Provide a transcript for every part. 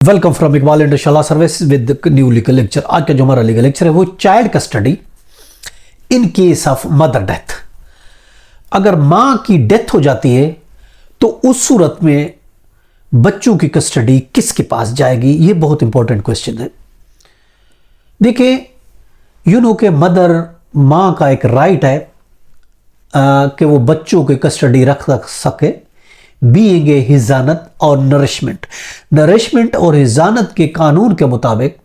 Welcome from Iqbal इंशाल्लाह service with new legal lecture. आज का जो हमारा लीगल लेक्चर है वो child custody in case of mother death. अगर मां की डेथ हो जाती है तो उस सूरत में बच्चों की कस्टडी किसके पास जाएगी, ये बहुत इंपॉर्टेंट क्वेश्चन है। देखिए, यू नो के मदर मां का एक राइट है कि वो बच्चों की कस्टडी रख सके बीइंग ए हिजानत और नरिशमेंट और हिजानत के कानून के मुताबिक,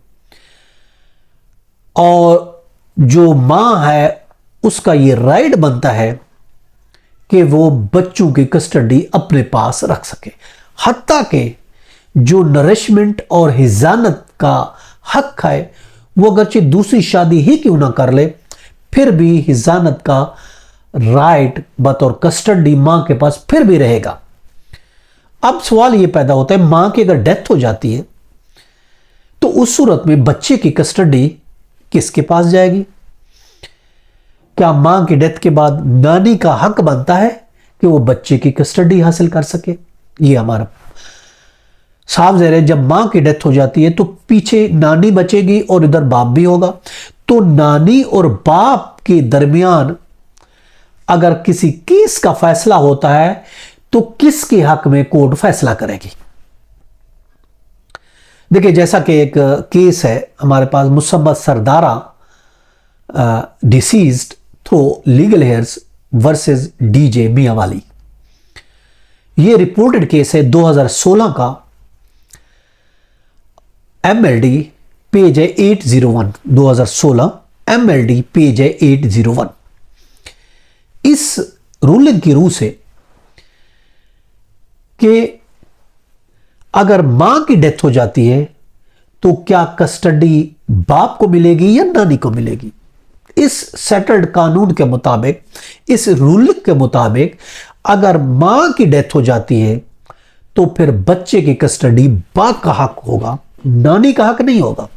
और जो मां है उसका ये राइट बनता है कि वो बच्चों की कस्टडी अपने पास रख सके। हत्ता के जो नरिशमेंट और हिजानत का हक है वो अगरचे दूसरी शादी ही क्यों ना कर ले, फिर भी हिजानत का राइट बतौर कस्टडी मां के पास फिर भी रहेगा। अब सवाल यह पैदा होता है, मां की अगर डेथ हो जाती है तो उस सूरत में बच्चे की कस्टडी किसके पास जाएगी? क्या मां की डेथ के बाद नानी का हक बनता है कि वो बच्चे की कस्टडी हासिल कर सके? ये हमारा साफ ज़ाहिर है, जब मां की डेथ हो जाती है तो पीछे नानी बचेगी और इधर बाप भी होगा। तो नानी और बाप के दरमियान अगर किसी केस का फैसला होता है तो किसके हक में कोर्ट फैसला करेगी? देखिए, जैसा कि एक केस है हमारे पास, Musammat Sardara deceased through legal heirs versus DJ Mianwali. ये रिपोर्टेड केस है 2016 का, MLD पेज है 801। 2016 MLD पेज है 801। इस रूलिंग की रूह से कि अगर मां की डेथ हो जाती है तो क्या कस्टडी बाप को मिलेगी या नानी को मिलेगी? इस सेटल्ड कानून के मुताबिक, इस रूलिंग के मुताबिक, अगर मां की डेथ हो जाती है तो फिर बच्चे की कस्टडी बाप का हक होगा, नानी का हक नहीं होगा।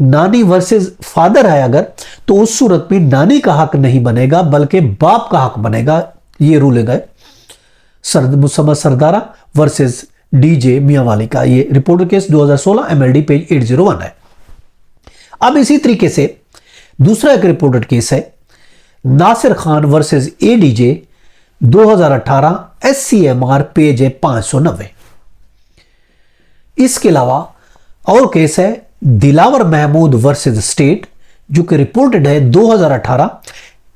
नानी वर्सेस फादर है अगर, तो उस सूरत में नानी का हक नहीं बनेगा बल्कि बाप का हक बनेगा। ये रूलिंग है मुसम्मत सरदारा वर्सेस डीजे मियावाली का। ये रिपोर्टेड केस 2016 MLD पेज 801 है। अब इसी तरीके से दूसरा एक रिपोर्टेड केस है Nasir Khan versus ADJ 2018 SCMR page है 590। इसके अलावा और केस है दिलावर महमूद वर्सेस स्टेट, जो कि रिपोर्टेड है 2018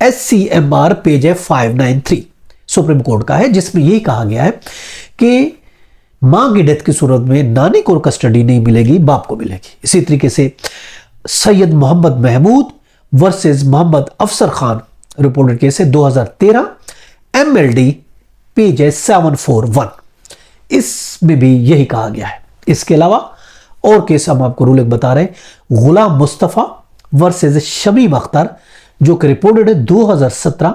SCMR पेज है 593, सुप्रीम कोर्ट का है, जिसमें यही कहा गया है कि मां की डेथ की सूरत में नानी को कस्टडी नहीं मिलेगी, बाप को मिलेगी। इसी तरीके से सैयद मोहम्मद महमूद वर्सेस मोहम्मद अफसर खान रिपोर्टेड केस है 2013 MLD पेज है 741। इसमें भी यही कहा गया है। इसके अलावा और केस हम आपको रूलिंग बता रहे हैं, गुलाम मुस्तफा वर्सेस शमीम अख्तर, जो कि रिपोर्टेड है 2017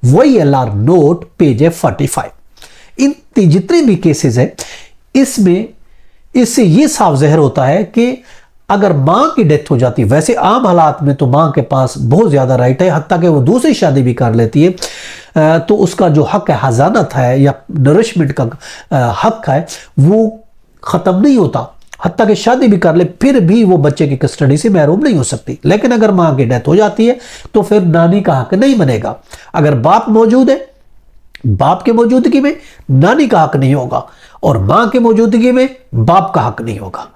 YLR नोट पेज है 45। इन जितने भी केसेस है इसमें इससे यह साफ ज़ाहिर होता है कि अगर मां की डेथ हो जाती है, वैसे आम हालात में तो मां के पास बहुत ज्यादा राइट है, हत्ता कि वो दूसरी शादी भी कर लेती है, तो उसका जो हक है हजानत है या नरिशमेंट का हक है वो खत्म नहीं होता। हत्ता कि शादी भी कर ले फिर भी वो बच्चे की कस्टडी से महरूम नहीं हो सकती। लेकिन अगर मां की डेथ हो जाती है तो फिर नानी का हक नहीं बनेगा। अगर बाप मौजूद है, बाप के मौजूदगी में नानी का हक नहीं होगा, और मां के मौजूदगी में बाप का हक नहीं होगा।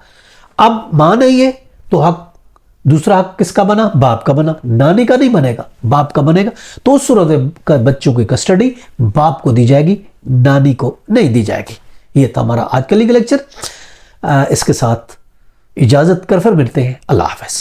अब मां नहीं है तो हक, दूसरा हक किसका बना? बाप का बना, नानी का नहीं बनेगा, बाप का बनेगा। तो उस सूरत में बच्चों की कस्टडी बाप को दी जाएगी, नानी को नहीं दी जाएगी। यह था हमारा आज का लीगल लेक्चर। इसके साथ इजाजत कर फिर मिलते हैं। अल्लाह हाफ़िज़।